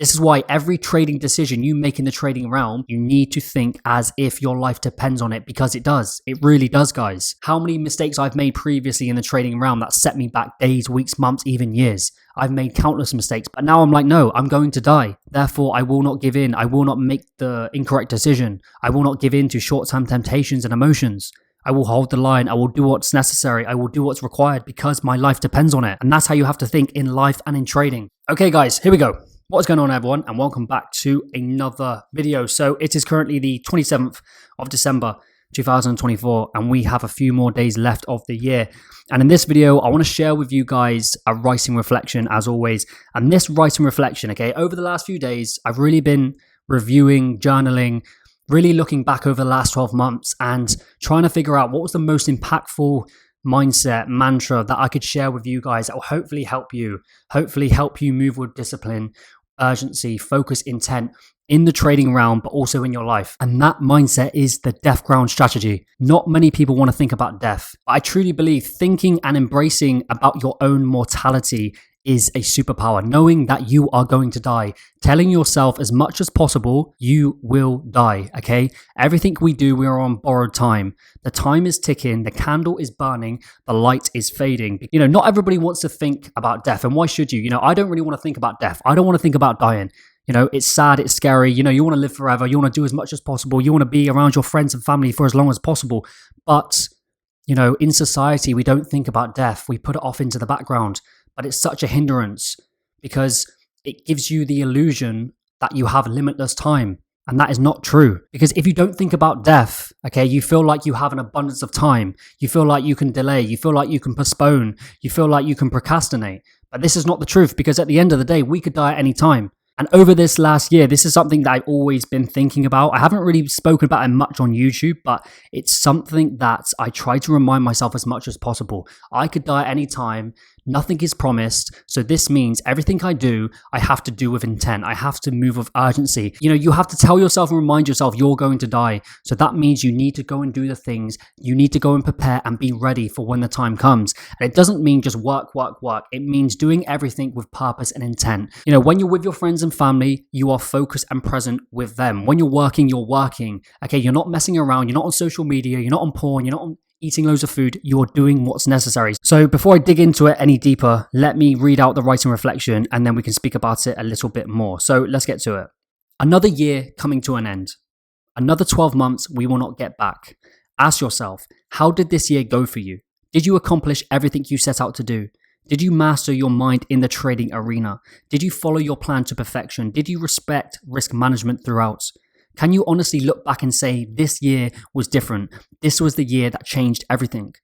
This is why every trading decision you make in the trading realm, you need to think as if your life depends on it, because it does. It really does, guys. How many mistakes I've made previously in the trading realm that set me back days, weeks, months, even years. I've made countless mistakes, but now I'm like, no, I'm going to die. Therefore, I will not give in. I will not make the incorrect decision. I will not give in to short-term temptations and emotions. I will hold the line. I will do what's necessary. I will do what's required because my life depends on it. And that's how you have to think in life and in trading. Okay, guys, here we go. What's going on, everyone, and welcome back to another video. So it is currently the 27th of December 2024, and we have a few more days left of the year. And in this video, I want to share with you guys a writing reflection, as always. And this writing reflection, okay, over the last few days, I've really been reviewing, journaling, really looking back over the last 12 months and trying to figure out what was the most impactful mindset, mantra that I could share with you guys that will hopefully help you move with discipline, urgency, focus, intent in the trading realm, but also in your life. And that mindset is the death ground strategy. Not many people want to think about death. I truly believe thinking and embracing about your own mortality is a superpower. Knowing that you are going to die, telling yourself as much as possible, you will die, okay? Everything we do, we are on borrowed time. The time is ticking, the candle is burning, the light is fading. You know, not everybody wants to think about death, and why should you? You know, I don't really want to think about death. I don't want to think about dying. You know, it's sad, it's scary. You know, you want to live forever. You want to do as much as possible. You want to be around your friends and family for as long as possible. But, you know, in society, we don't think about death. We put it off into the background. But it's such a hindrance because it gives you the illusion that you have limitless time. And that is not true. Because if you don't think about death, okay, you feel like you have an abundance of time. You feel like you can delay. You feel like you can postpone. You feel like you can procrastinate. But this is not the truth, because at the end of the day, we could die at any time. And over this last year, this is something that I've always been thinking about. I haven't really spoken about it much on YouTube, but it's something that I try to remind myself as much as possible. I could die at any time. Nothing is promised. So this means everything I do, I have to do with intent. I have to move with urgency. You know, you have to tell yourself and remind yourself you're going to die. So that means you need to go and do the things. You need to go and prepare and be ready for when the time comes. And it doesn't mean just work, work, work. It means doing everything with purpose and intent. You know, when you're with your friends and family, you are focused and present with them. When you're working, you're working. Okay, you're not messing around. You're not on social media. You're not on porn. You're not on eating loads of food. You're doing what's necessary. So before I dig into it any deeper, let me read out the writing reflection and then we can speak about it a little bit more. So let's get to it. Another year coming to an end. Another 12 months we will not get back. Ask yourself, how did this year go for you? Did you accomplish everything you set out to do? Did you master your mind in the trading arena? Did you follow your plan to perfection? Did you respect risk management throughout? Can you honestly look back and say, this year was different? This was the year that changed everything.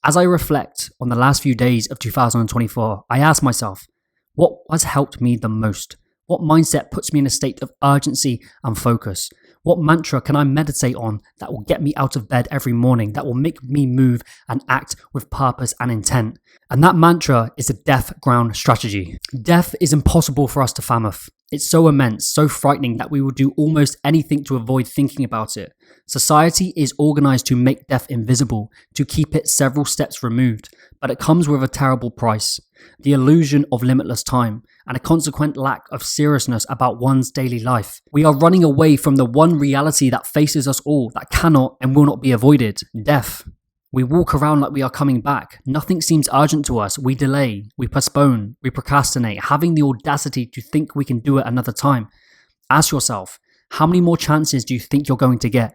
As I reflect on the last few days of 2024, I ask myself, what has helped me the most? What mindset puts me in a state of urgency and focus? What mantra can I meditate on that will get me out of bed every morning, that will make me move and act with purpose and intent? And that mantra is the death ground strategy. Death is impossible for us to fathom. It's so immense, so frightening that we will do almost anything to avoid thinking about it. Society is organized to make death invisible, to keep it several steps removed, but it comes with a terrible price. The illusion of limitless time and a consequent lack of seriousness about one's daily life. We are running away from the one reality that faces us all, that cannot and will not be avoided: death. We walk around like we are coming back. Nothing seems urgent to us. We delay, we postpone, we procrastinate, having the audacity to think we can do it another time. Ask yourself, how many more chances do you think you're going to get?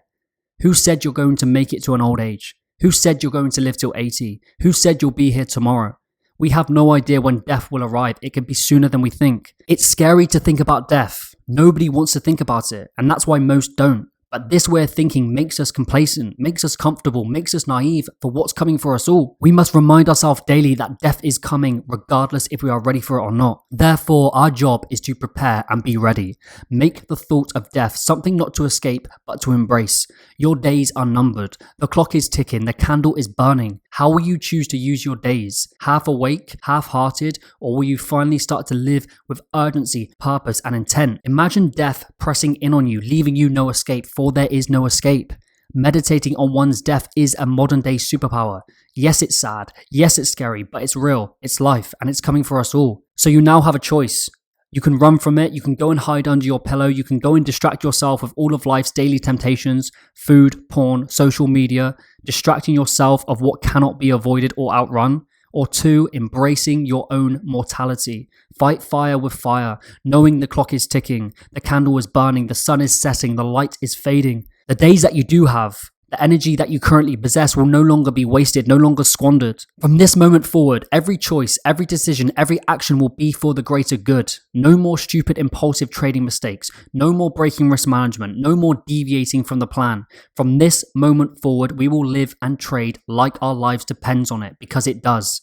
Who said you're going to make it to an old age? Who said you're going to live till 80? Who said you'll be here tomorrow? We have no idea when death will arrive. It could be sooner than we think. It's scary to think about death. Nobody wants to think about it, and that's why most don't. But this way of thinking makes us complacent, makes us comfortable, makes us naive for what's coming for us all. We must remind ourselves daily that death is coming regardless if we are ready for it or not. Therefore, our job is to prepare and be ready. Make the thought of death something not to escape, but to embrace. Your days are numbered. The clock is ticking. The candle is burning. How will you choose to use your days? Half awake, half-hearted, or will you finally start to live with urgency, purpose, and intent? Imagine death pressing in on you, leaving you no escape, for there is no escape. Meditating on one's death is a modern-day superpower. Yes, it's sad. Yes, it's scary, but it's real. It's life, and it's coming for us all. So you now have a choice. You can run from it. You can go and hide under your pillow. You can go and distract yourself with all of life's daily temptations, food, porn, social media, distracting yourself of what cannot be avoided or outrun. Or two, embracing your own mortality. Fight fire with fire, knowing the clock is ticking, the candle is burning, the sun is setting, the light is fading. The days that you do have, the energy that you currently possess will no longer be wasted, no longer squandered. From this moment forward, every choice, every decision, every action will be for the greater good. No more stupid impulsive trading mistakes. No more breaking risk management. No more deviating from the plan. From this moment forward, we will live and trade like our lives depends on it, because it does.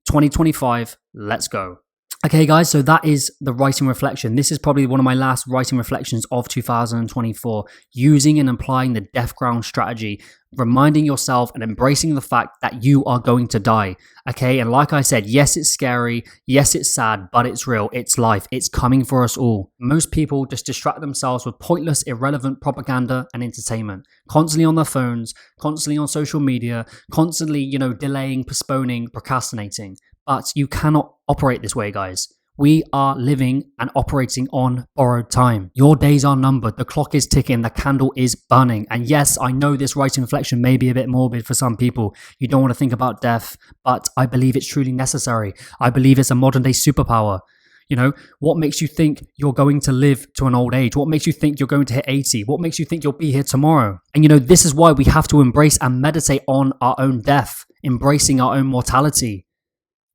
2025, let's go. Okay guys, so that is the writing reflection. This is probably one of my last writing reflections of 2024, using and applying the death ground strategy, reminding yourself and embracing the fact that you are going to die. Okay, and like I said, yes, it's scary, yes, it's sad, but it's real, it's life, it's coming for us all. Most people just distract themselves with pointless, irrelevant propaganda and entertainment, constantly on their phones, constantly on social media, constantly, delaying, postponing, procrastinating. But you cannot operate this way, guys. We are living and operating on borrowed time. Your days are numbered. The clock is ticking. The candle is burning. And yes, I know this writing reflection may be a bit morbid for some people. You don't want to think about death, but I believe it's truly necessary. I believe it's a modern day superpower. What makes you think you're going to live to an old age? What makes you think you're going to hit 80? What makes you think you'll be here tomorrow? And this is why we have to embrace and meditate on our own death, embracing our own mortality.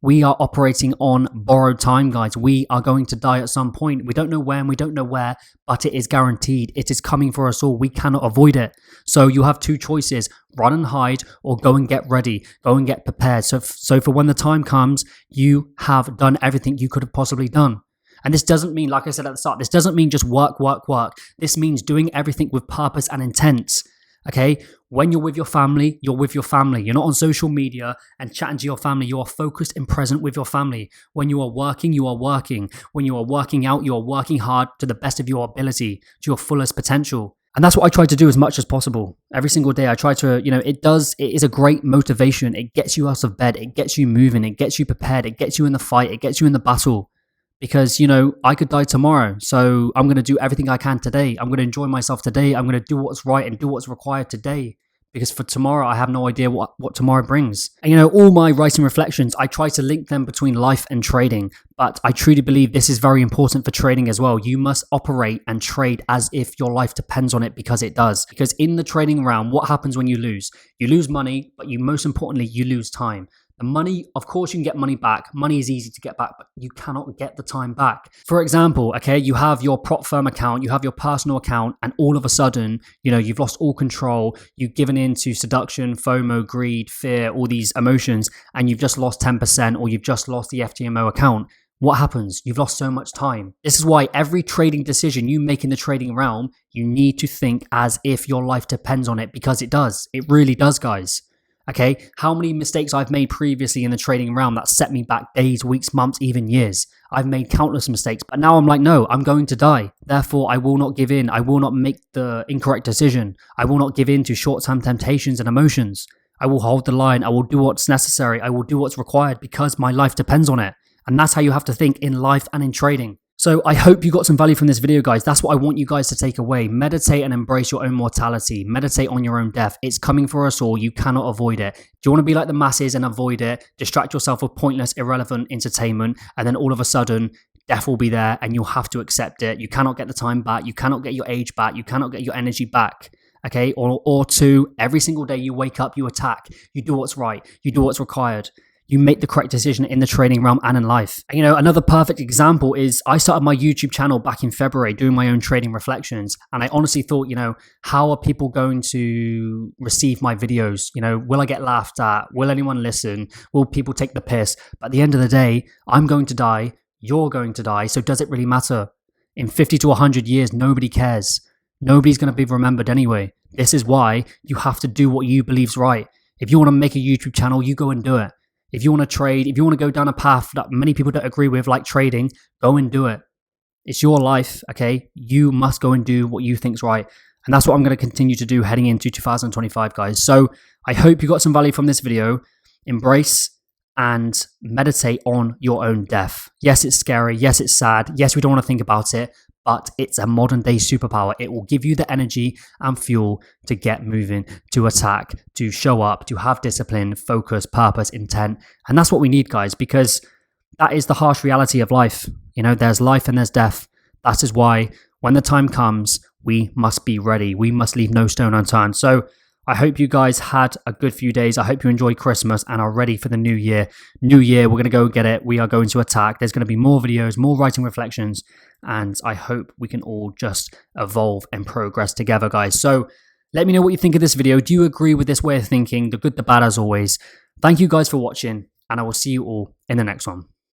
We are operating on borrowed time, guys. We are going to die at some point. We don't know when, we don't know where, but it is guaranteed. It is coming for us all. We cannot avoid it. So you have two choices: run and hide, or go and get ready, go and get prepared. So for when the time comes, you have done everything you could have possibly done. And this doesn't mean, like I said at the start, this doesn't mean just work, work, work. This means doing everything with purpose and intent. Okay, when you're with your family, you're with your family. You're not on social media and chatting to your family. You are focused and present with your family. When you are working, you are working. When you are working out, you are working hard to the best of your ability, to your fullest potential. And that's what I try to do as much as possible. Every single day I try to, it is a great motivation. It gets you out of bed. It gets you moving. It gets you prepared. It gets you in the fight. It gets you in the battle. Because, I could die tomorrow. So I'm going to do everything I can today. I'm going to enjoy myself today. I'm going to do what's right and do what's required today. Because for tomorrow, I have no idea what tomorrow brings. And, all my writing reflections, I try to link them between life and trading. But I truly believe this is very important for trading as well. You must operate and trade as if your life depends on it, because it does. Because in the trading realm, what happens when you lose? You lose money, but most importantly, you lose time. The money, of course, you can get money back. Money is easy to get back, but you cannot get the time back. For example, okay, you have your prop firm account, you have your personal account, and all of a sudden, you've lost all control. You've given in to seduction, FOMO, greed, fear, all these emotions, and you've just lost 10%, or you've just lost the FTMO account. What happens? You've lost so much time. This is why every trading decision you make in the trading realm, you need to think as if your life depends on it, because it does. It really does, guys. Okay, how many mistakes I've made previously in the trading realm that set me back days, weeks, months, even years. I've made countless mistakes, but now I'm like, no, I'm going to die. Therefore, I will not give in. I will not make the incorrect decision. I will not give in to short-term temptations and emotions. I will hold the line. I will do what's necessary. I will do what's required, because my life depends on it. And that's how you have to think in life and in trading. So I hope you got some value from this video, guys. That's what I want you guys to take away. Meditate and embrace your own mortality. Meditate on your own death. It's coming for us all. You cannot avoid it. Do you want to be like the masses and avoid it? Distract yourself with pointless, irrelevant entertainment, and then all of a sudden, death will be there and you'll have to accept it. You cannot get the time back. You cannot get your age back. You cannot get your energy back. Okay? Or two, every single day you wake up, you attack. You do what's right. You do what's required. You make the correct decision in the trading realm and in life. And, another perfect example is I started my YouTube channel back in February doing my own trading reflections. And I honestly thought, how are people going to receive my videos? Will I get laughed at? Will anyone listen? Will people take the piss? But at the end of the day, I'm going to die. You're going to die. So does it really matter? In 50 to 100 years, nobody cares. Nobody's going to be remembered anyway. This is why you have to do what you believe's right. If you want to make a YouTube channel, you go and do it. If you want to trade, if you want to go down a path that many people don't agree with, like trading, go and do it. It's your life, okay? You must go and do what you think's right. And that's what I'm going to continue to do heading into 2025, guys. So I hope you got some value from this video. Embrace and meditate on your own death. Yes, it's scary. Yes, it's sad. Yes, we don't want to think about it, but it's a modern day superpower. It will give you the energy and fuel to get moving, to attack, to show up, to have discipline, focus, purpose, intent. And that's what we need, guys, because that is the harsh reality of life. You know, there's life and there's death. That is why when the time comes, we must be ready. We must leave no stone unturned. So I hope you guys had a good few days. I hope you enjoyed Christmas and are ready for the new year. New year, we're going to go get it. We are going to attack. There's going to be more videos, more writing reflections, and I hope we can all just evolve and progress together, guys. So let me know what you think of this video. Do you agree with this way of thinking? The good, the bad, as always. Thank you guys for watching, and I will see you all in the next one.